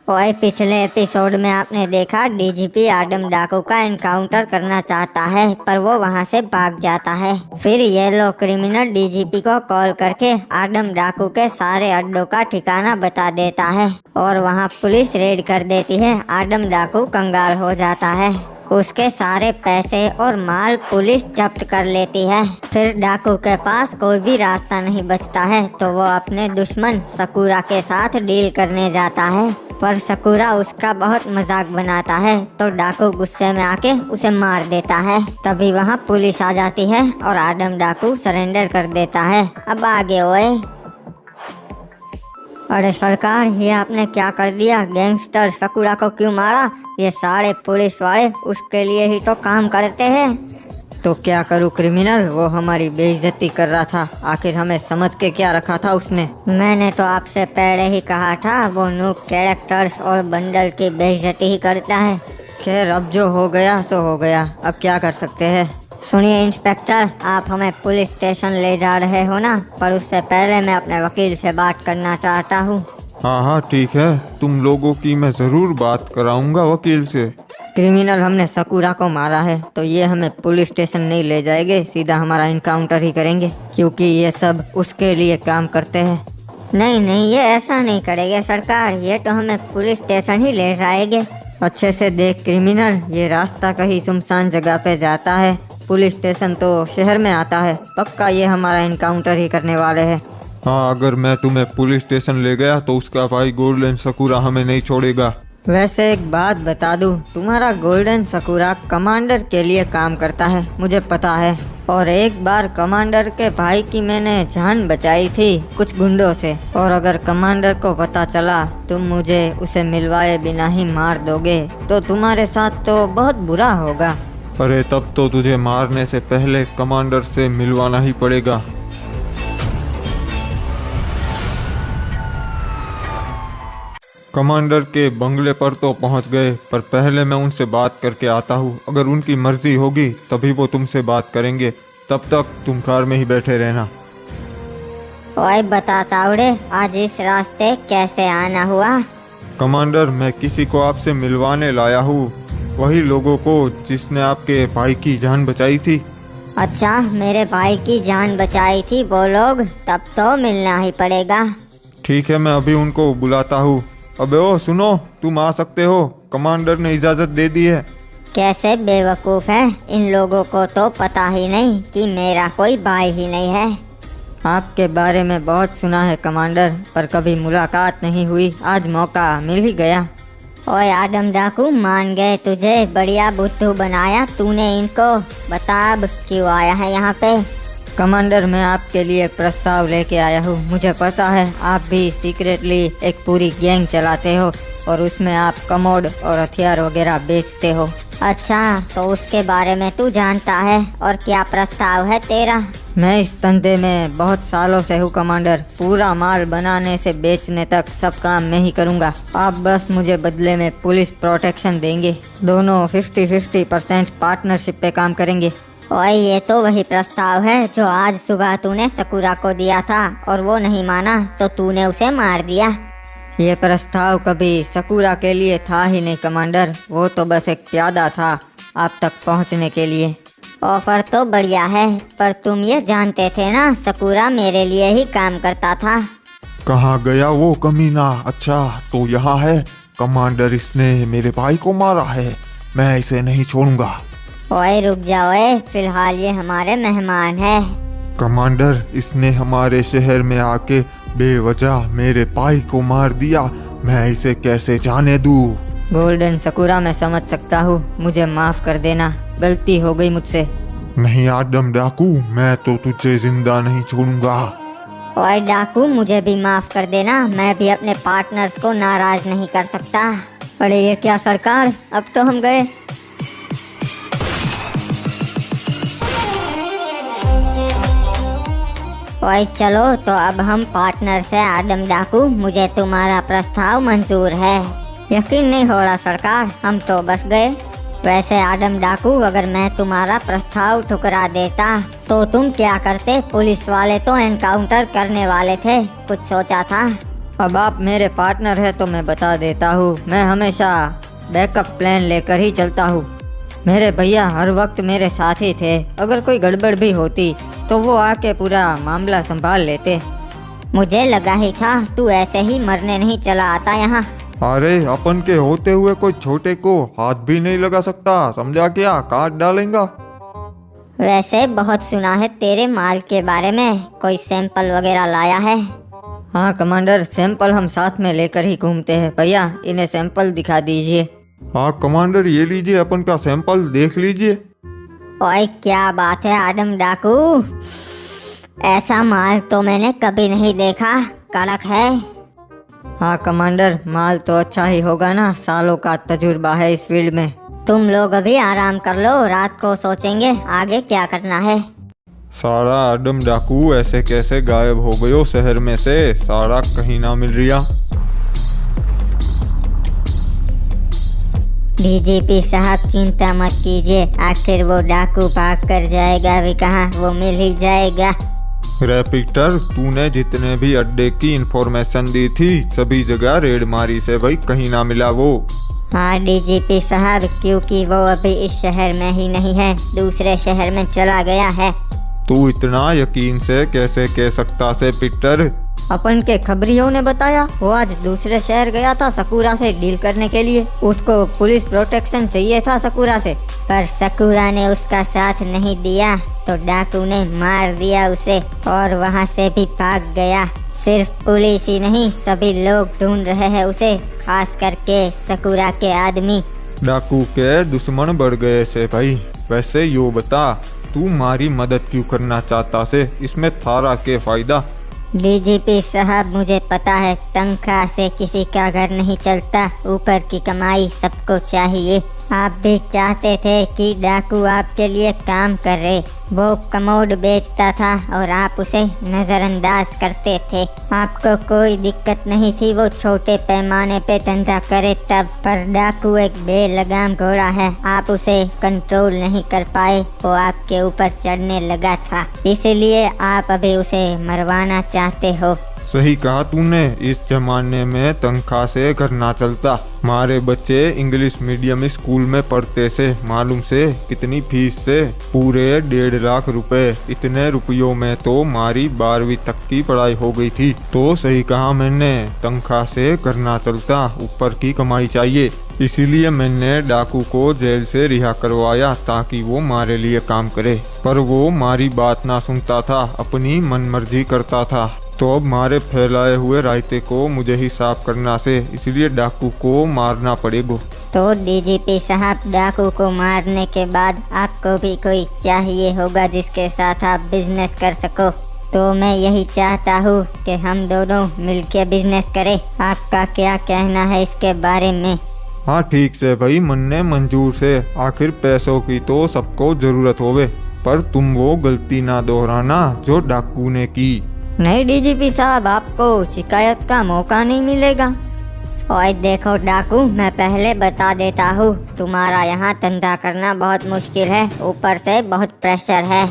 ओए, पिछले एपिसोड में आपने देखा डीजीपी आडम डाकू का एनकाउंटर करना चाहता है, पर वो वहाँ से भाग जाता है। फिर ये लोग क्रिमिनल डीजीपी को कॉल करके आडम डाकू के सारे अड्डों का ठिकाना बता देता है और वहाँ पुलिस रेड कर देती है। आडम डाकू कंगाल हो जाता है। उसके सारे पैसे और माल पुलिस जब्त कर लेती है। फिर डाकू के पास कोई भी रास्ता नहीं बचता है, तो वो अपने दुश्मन सकूरा के साथ डील करने जाता है, पर सकूरा उसका बहुत मजाक बनाता है, तो डाकू गुस्से में आके उसे मार देता है। तभी वहाँ पुलिस आ जाती है और आडम डाकू सरेंडर कर देता है। अब आगे ओए। अरे सरकार, ये आपने क्या कर दिया? गैंगस्टर सकूरा को क्यों मारा? ये सारे पुलिस वाले उसके लिए ही तो काम करते हैं। तो क्या करूं क्रिमिनल, वो हमारी बेइज्जती कर रहा था। आखिर हमें समझ के क्या रखा था उसने? मैंने तो आपसे पहले ही कहा था, वो नूब कैरेक्टर्स और बंडल की बेइज्जती ही करता है। खैर, अब जो हो गया सो हो गया, अब क्या कर सकते हैं। सुनिए इंस्पेक्टर, आप हमें पुलिस स्टेशन ले जा रहे हो ना, पर उससे पहले मैं अपने वकील से बात करना चाहता हूँ। हाँ ठीक है, तुम लोगों की मैं ज़रूर बात कराऊंगा वकील से। क्रिमिनल, हमने सकूरा को मारा है, तो ये हमें पुलिस स्टेशन नहीं ले जाएंगे, सीधा हमारा इनकाउंटर ही करेंगे, क्योंकि ये सब उसके लिए काम करते हैं। नहीं, ये ऐसा नहीं करेंगे सरकार, ये तो हमें पुलिस स्टेशन ही ले जाएंगे। अच्छे से देख क्रिमिनल, ये रास्ता कहीं सुनसान जगह पे जाता है, पुलिस स्टेशन तो शहर में आता है। पक्का ये हमारा इनकाउंटर ही करने वाले हैं। हाँ, अगर मैं तुम्हें पुलिस स्टेशन ले गया तो उसका भाई गोल्डन सकूरा हमें नहीं छोड़ेगा। वैसे एक बात बता दूं, तुम्हारा गोल्डन सकूरा कमांडर के लिए काम करता है, मुझे पता है। और एक बार कमांडर के भाई की मैंने जान बचाई थी कुछ गुंडों से, और अगर कमांडर को पता चला तुम मुझे उसे मिलवाए बिना ही मार दोगे, तो तुम्हारे साथ तो बहुत बुरा होगा। अरे तब तो तुझे मारने से पहले कमांडर से मिलवाना ही पड़ेगा। कमांडर के बंगले पर तो पहुंच गए, पर पहले मैं उनसे बात करके आता हूं। अगर उनकी मर्जी होगी तभी वो तुमसे बात करेंगे, तब तक तुम कार में ही बैठे रहना। ओए बता तावड़े, आज इस रास्ते कैसे आना हुआ? कमांडर, मैं किसी को आपसे मिलवाने लाया हूँ, वही लोगों को जिसने आपके भाई की जान बचाई थी। अच्छा, मेरे भाई की जान बचाई थी वो लोग? तब तो मिलना ही पड़ेगा। ठीक है, मैं अभी उनको बुलाता हूँ। अबे ओ सुनो, तुम आ सकते हो, कमांडर ने इजाज़त दे दी है। कैसे बेवकूफ़ है, इन लोगों को तो पता ही नहीं कि मेरा कोई भाई ही नहीं है। आपके बारे में बहुत सुना है कमांडर, पर कभी मुलाकात नहीं हुई, आज मौका मिल ही गया। ओए आडम डाकू, मान गए तुझे, बढ़िया बुद्धू बनाया तूने इनको। बता अब क्यों आया है यहाँ पे? कमांडर, मैं आपके लिए एक प्रस्ताव लेके आया हूँ। मुझे पता है आप भी सीक्रेटली एक पूरी गैंग चलाते हो और उसमें आप कमोड और हथियार वगैरह बेचते हो। अच्छा, तो उसके बारे में तू जानता है, और क्या प्रस्ताव है तेरा? मैं इस धंधे में बहुत सालों से हूँ कमांडर, पूरा माल बनाने से बेचने तक सब काम मैं ही करूँगा। आप बस मुझे बदले में पुलिस प्रोटेक्शन देंगे, दोनों 50-50% पार्टनरशिप पे काम करेंगे। ओए, ये तो वही प्रस्ताव है जो आज सुबह तूने सकूरा को दिया था, और वो नहीं माना तो तूने उसे मार दिया। ये प्रस्ताव कभी सकूरा के लिए था ही नहीं कमांडर, वो तो बस एक प्यादा था आप तक पहुंचने के लिए। ऑफर तो बढ़िया है, पर तुम ये जानते थे ना सकूरा मेरे लिए ही काम करता था। कहाँ गया वो कमीना? अच्छा, तो यहाँ है। कमांडर, इसने मेरे भाई को मारा है, मैं इसे नहीं छोड़ूंगा। ओए रुक जाओ, फिलहाल ये हमारे मेहमान है। कमांडर, इसने हमारे शहर में आके बेवजह मेरे भाई को मार दिया, मैं इसे कैसे जाने दूं? गोल्डन सकूरा, मैं समझ सकता हूँ, मुझे माफ कर देना, गलती हो गई मुझसे। नहीं आडम डाकू, मैं तो तुझे जिंदा नहीं छोड़ूंगा। ओए डाकू, मुझे भी माफ कर देना, मैं भी अपने पार्टनर्स को नाराज नहीं कर सकता। अरे ये क्या सरकार, अब तो हम गए। ओए चलो, तो अब हम पार्टनर से। आडम डाकू, मुझे तुम्हारा प्रस्ताव मंजूर है। यकीन नहीं हो रहा सरकार, हम तो बस गए। वैसे आडम डाकू, अगर मैं तुम्हारा प्रस्ताव ठुकरा देता तो तुम क्या करते? पुलिस वाले तो एनकाउंटर करने वाले थे, कुछ सोचा था? अब आप मेरे पार्टनर है तो मैं बता देता हूँ, मैं हमेशा बैकअप प्लान लेकर ही चलता हूँ। मेरे भैया हर वक्त मेरे साथ ही थे, अगर कोई गड़बड़ भी होती तो वो आके पूरा मामला संभाल लेते। मुझे लगा ही था तू ऐसे ही मरने नहीं चला आता यहाँ। अरे अपन के होते हुए कोई छोटे को हाथ भी नहीं लगा सकता, समझा क्या? काट डालेगा। वैसे बहुत सुना है तेरे माल के बारे में, कोई सैंपल वगैरह लाया है? हाँ कमांडर, सैंपल हम साथ में लेकर ही घूमते हैं। भैया इन्हें सैंपल दिखा दीजिए। हाँ कमांडर, ये लीजिए अपन का सैंपल, देख लीजिए। ओए क्या बात है आदम डाकू, ऐसा माल तो मैंने कभी नहीं देखा, कड़क है। हाँ कमांडर, माल तो अच्छा ही होगा ना, सालों का तजुर्बा है इस फील्ड में। तुम लोग अभी आराम कर लो, रात को सोचेंगे आगे क्या करना है। सारा आदम डाकू ऐसे कैसे गायब हो गयो शहर में से, सारा कहीं ना मिल रिया। डीजीपी साहब चिंता मत कीजिए, आखिर वो डाकू भाग कर जाएगा भी कहाँ, वो मिल ही जाएगा। रे पीटर, तूने जितने भी अड्डे की इंफॉर्मेशन दी थी सभी जगह रेड मारी से भाई, कहीं ना मिला वो। हाँ डीजीपी साहब, क्योंकि वो अभी इस शहर में ही नहीं है, दूसरे शहर में चला गया है। तू इतना यकीन से कैसे कह सकता से पीटर? अपन के खबरियों ने बताया वो आज दूसरे शहर गया था सकूरा से डील करने के लिए, उसको पुलिस प्रोटेक्शन चाहिए था सकूरा से। पर सकूरा ने उसका साथ नहीं दिया तो डाकू ने मार दिया उसे और वहाँ से भी भाग गया। सिर्फ पुलिस ही नहीं, सभी लोग ढूंढ रहे हैं उसे, खास करके सकूरा के आदमी। डाकू के दुश्मन बढ़ गए से भाई। वैसे यो बता, तू हमारी मदद क्यों करना चाहता से, इसमें थारा के फायदा? डीजीपी साहब, मुझे पता है तनख्वाह से किसी का घर नहीं चलता, ऊपर की कमाई सबको चाहिए। आप भी चाहते थे कि डाकू आपके लिए काम करे। वो कमोड बेचता था और आप उसे नज़रअंदाज करते थे, आपको कोई दिक्कत नहीं थी वो छोटे पैमाने पे धंधा करे तब। पर डाकू एक बेलगाम घोड़ा है, आप उसे कंट्रोल नहीं कर पाए, वो आपके ऊपर चढ़ने लगा था, इसलिए आप अभी उसे मरवाना चाहते हो। सही कहा तूने, इस जमाने में तनख्वाह से घर ना चलता। हमारे बच्चे इंग्लिश मीडियम स्कूल में पढ़ते से, मालूम से कितनी फीस से, पूरे 1.5 लाख रुपए। इतने रुपयों में तो हमारी 12वीं तक की पढ़ाई हो गई थी। तो सही कहा मैंने, तनख्वाह से घर ना चलता, ऊपर की कमाई चाहिए। इसीलिए मैंने डाकू को जेल से रिहा करवाया ताकि वो हमारे लिए काम करे। पर वो हमारी बात ना सुनता था, अपनी मनमर्जी करता था। तो अब हमारे फैलाए हुए रायते को मुझे ही साफ करना से, इसलिए डाकू को मारना पड़ेगा। तो डीजीपी साहब, डाकू को मारने के बाद आपको भी कोई चाहिए होगा जिसके साथ आप बिजनेस कर सको। तो मैं यही चाहता हूँ कि हम दोनों मिलकर बिजनेस करें। आपका क्या कहना है इसके बारे में? हाँ ठीक से भाई, मन ने मंजूर से। आखिर पैसों की तो सबको जरूरत होवे, पर तुम वो गलती ना दोहराना जो डाकू ने की। नहीं डीजीपी साहब, आपको शिकायत का मौका नहीं मिलेगा। ओए देखो डाकू, मैं पहले बता देता हूँ, तुम्हारा यहाँ धंधा करना बहुत मुश्किल है, ऊपर से बहुत प्रेशर है।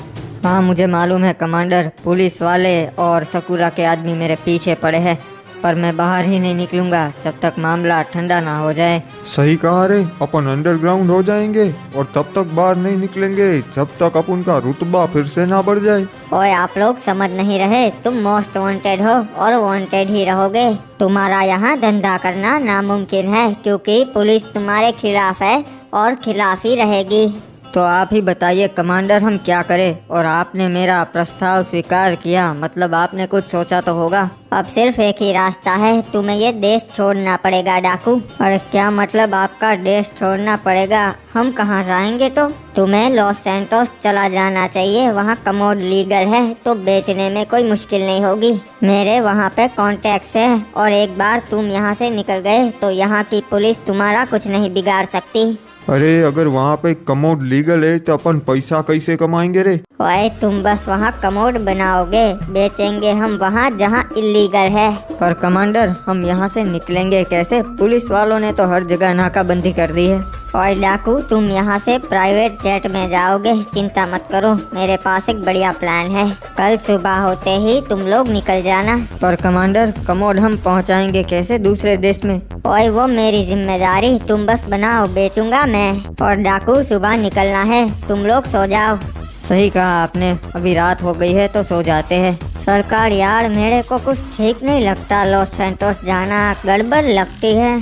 हाँ मुझे मालूम है कमांडर, पुलिस वाले और सकूरा के आदमी मेरे पीछे पड़े हैं, पर मैं बाहर ही नहीं निकलूंगा जब तक मामला ठंडा ना हो जाए। सही कहा रे, अपन अंडरग्राउंड हो जाएंगे और तब तक बाहर नहीं निकलेंगे जब तक अपन का रुतबा फिर से ना बढ़ जाए। ओए आप लोग समझ नहीं रहे, तुम मोस्ट वांटेड हो और वांटेड ही रहोगे। तुम्हारा यहाँ धंधा करना नामुमकिन है क्योंकि पुलिस तुम्हारे खिलाफ है और खिलाफ ही रहेगी। तो आप ही बताइए कमांडर, हम क्या करें? और आपने मेरा प्रस्ताव स्वीकार किया, मतलब आपने कुछ सोचा तो होगा। अब सिर्फ एक ही रास्ता है, तुम्हें ये देश छोड़ना पड़ेगा डाकू। और क्या मतलब आपका देश छोड़ना पड़ेगा? हम कहाँ जाएंगे? तो तुम्हें लॉस सैंटोस चला जाना चाहिए, वहाँ कमोड लीगल है तो बेचने में कोई मुश्किल नहीं होगी। मेरे वहाँ पे कॉन्टैक्ट्स है और एक बार तुम यहाँ से निकल गए तो यहाँ की पुलिस तुम्हारा कुछ नहीं बिगाड़ सकती। अरे अगर वहाँ पे कमोड लीगल है तो अपन पैसा कैसे कमाएंगे रे? ओए तुम बस वहाँ कमोड बनाओगे, बेचेंगे हम वहाँ जहाँ इलीगल है। पर कमांडर, हम यहाँ से निकलेंगे कैसे? पुलिस वालों ने तो हर जगह नाकाबंदी कर दी है। और डाकू, तुम यहाँ से प्राइवेट जेट में जाओगे, चिंता मत करो, मेरे पास एक बढ़िया प्लान है। कल सुबह होते ही तुम लोग निकल जाना। पर कमांडर, कमोड हम पहुँचाएंगे कैसे दूसरे देश में? ओए वो मेरी जिम्मेदारी, तुम बस बनाओ, बेचूंगा मैं। और डाकू, सुबह निकलना है, तुम लोग सो जाओ। सही कहा आपने, अभी रात हो गई है तो सो जाते हैं। सरकार यार, मेरे को कुछ ठीक नहीं लगता, लॉस सैंटोस जाना गड़बड़ लगती है।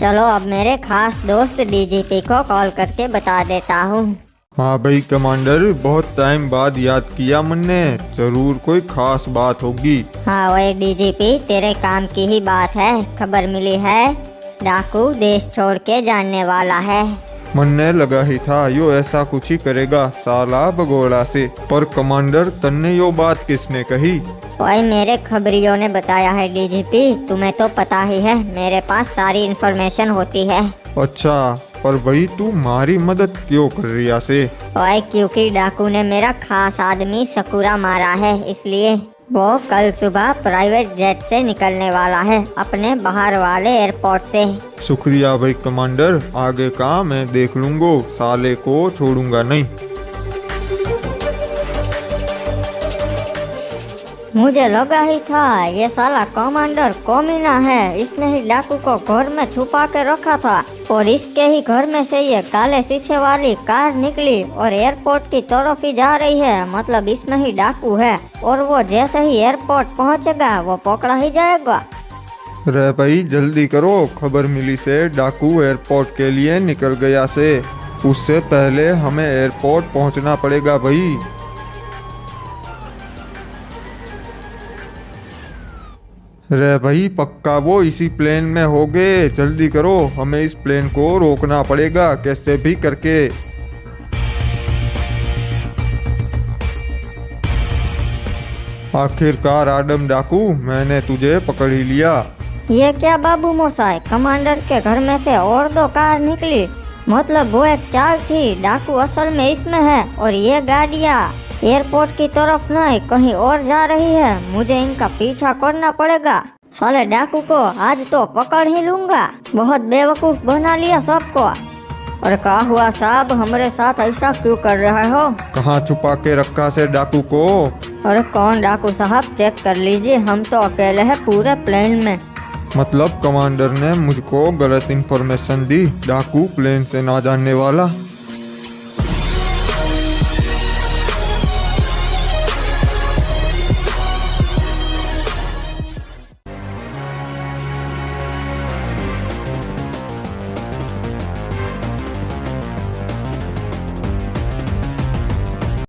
चलो अब मेरे खास दोस्त डीजीपी को कॉल करके बता देता हूँ। हाँ भाई कमांडर, बहुत टाइम बाद याद किया मन ने, जरूर कोई खास बात होगी। हाँ वही डीजीपी, तेरे काम की ही बात है। खबर मिली है डाकू देश छोड़ के जाने वाला है। मन ने लगा ही था यो ऐसा कुछ ही करेगा, साला भगोड़ा से। पर कमांडर, तन्ने यो बात किसने कही? वही मेरे खबरियों ने बताया है डीजीपी, तुम्हें तो पता ही है, मेरे पास सारी इन्फॉर्मेशन होती है। अच्छा, पर भाई तू हमारी मदद क्यों कर रही से? वही क्योंकि डाकू ने मेरा खास आदमी सकुरा मारा है, इसलिए। वो कल सुबह प्राइवेट जेट से निकलने वाला है, अपने बाहर वाले एयरपोर्ट से। शुक्रिया भाई कमांडर, आगे का मैं देख लूंगा, साले को छोड़ूंगा नहीं। मुझे लगा ही था ये साला कमांडर कमीना है, इसने ही डाकू को घर में छुपा के रखा था और इसके ही घर में से ये काले शीशे वाली कार निकली और एयरपोर्ट की तरफ ही जा रही है। मतलब इसमें ही डाकू है और वो जैसे ही एयरपोर्ट पहुंचेगा वो पकड़ा ही जाएगा। रे भाई जल्दी करो, खबर मिली से डाकू एयरपोर्ट के लिए निकल गया से। उससे पहले हमें एयरपोर्ट पहुंचना पड़ेगा भाई। रे भाई पक्का वो इसी प्लेन में होगे, जल्दी करो, हमें इस प्लेन को रोकना पड़ेगा कैसे भी करके। आखिरकार आडम डाकू, मैंने तुझे पकड़ ही लिया। ये क्या बाबू मोसाई, कमांडर के घर में से और 2 कार निकली, मतलब वो एक चाल थी, डाकू असल में इसमें है और ये गाड़ियाँ एयरपोर्ट की तरफ नहीं कहीं और जा रही है। मुझे इनका पीछा करना पड़ेगा, साले डाकू को आज तो पकड़ ही लूंगा। बहुत बेवकूफ बना लिया सबको। और क्या हुआ साहब, हमारे साथ ऐसा क्यों कर रहे हो? कहाँ छुपा के रखा से डाकू को? अरे कौन डाकू साहब, चेक कर लीजिए, हम तो अकेले हैं पूरे प्लेन में। मतलब कमांडर ने मुझको गलत इन्फॉर्मेशन दी, डाकू प्लेन से ना जानने वाला।